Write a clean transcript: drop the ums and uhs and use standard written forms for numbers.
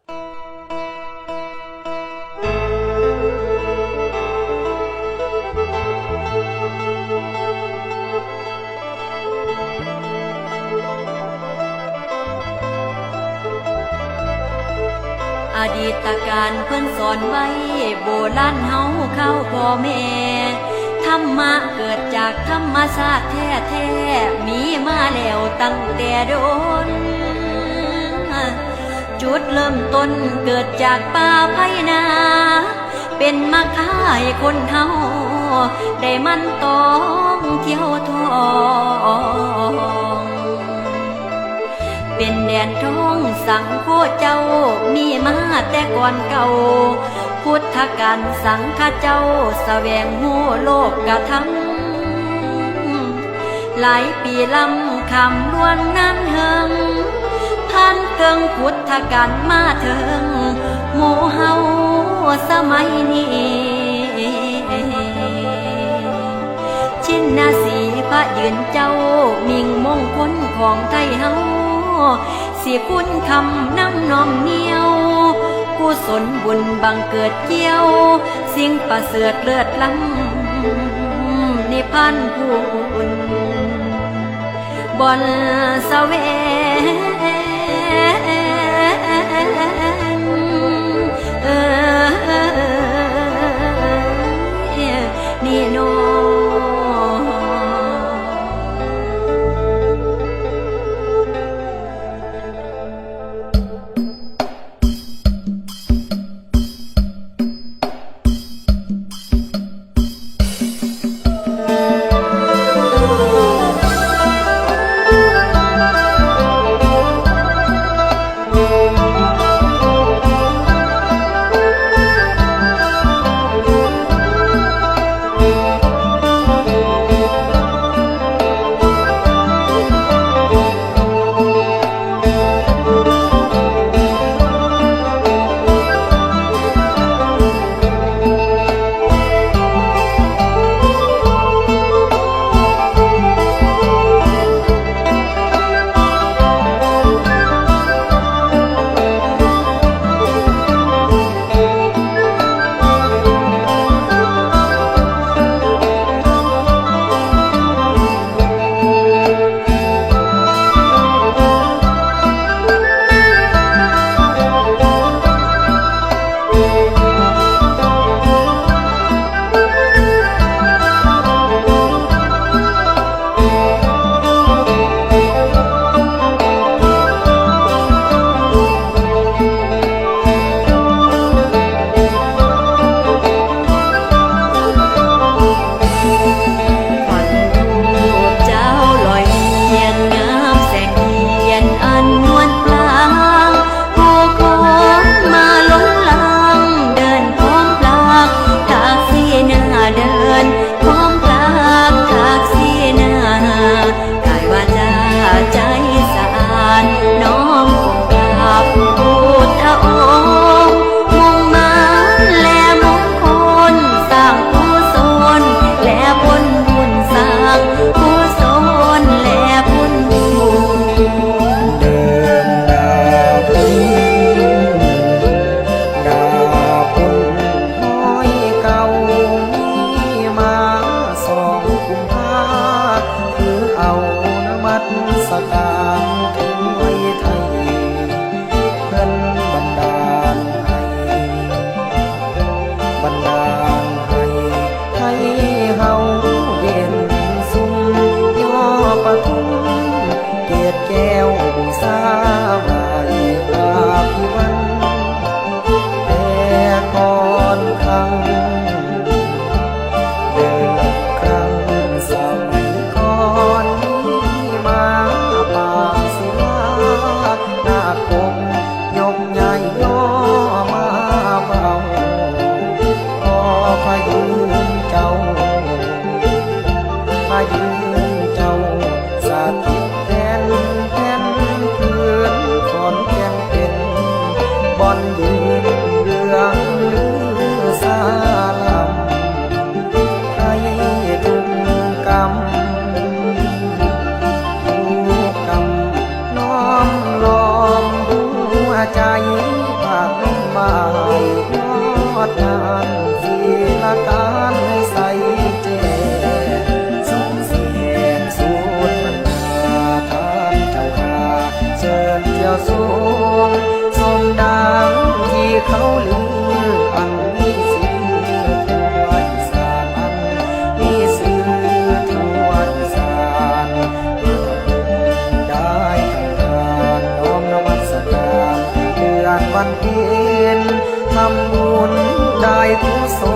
อดีตการเพิ่นสอนไว้โบราณเฮาเข้าพ่อแม่ธรรมะเกิดจากธรรมชาติแท้ๆมีมาแล้วตั้งแต่โดนจุดเริ่มต้นเกิดจากป่าไผนาเป็นมะข่ายคนเฮาได้มันต้องเที่ยวทองเป็นแดนท้องสังโฆเจ้ามีมาแต่ก่อนเก่าพุทธการสังฆเจ้าแสวงหูโลกกระทำหลายปีลำคำล่วงนั้นเฮิงท่านเกิงพุทธการมาเถิงหมู่เฮาสมัยนี้ชินนาสีพระยืนเจ้ามิ่งมงคลของไทยเฮาสิคุณคำน้ำนอมเหนียวกุศลบุญบังเกิดเกี่ยวสิ่งประเสริฐเลิศล้ำนิพพานพูนบนเสวงนี่โนใจพา ญเจียวสูงสมดังที่เขาลืออันมีสื่อทั่วอีสานมีสื่อทั่วอีสานได้ทำการน้อมนมัสการเดือนวันเพ็ญทำบุญได้กุศล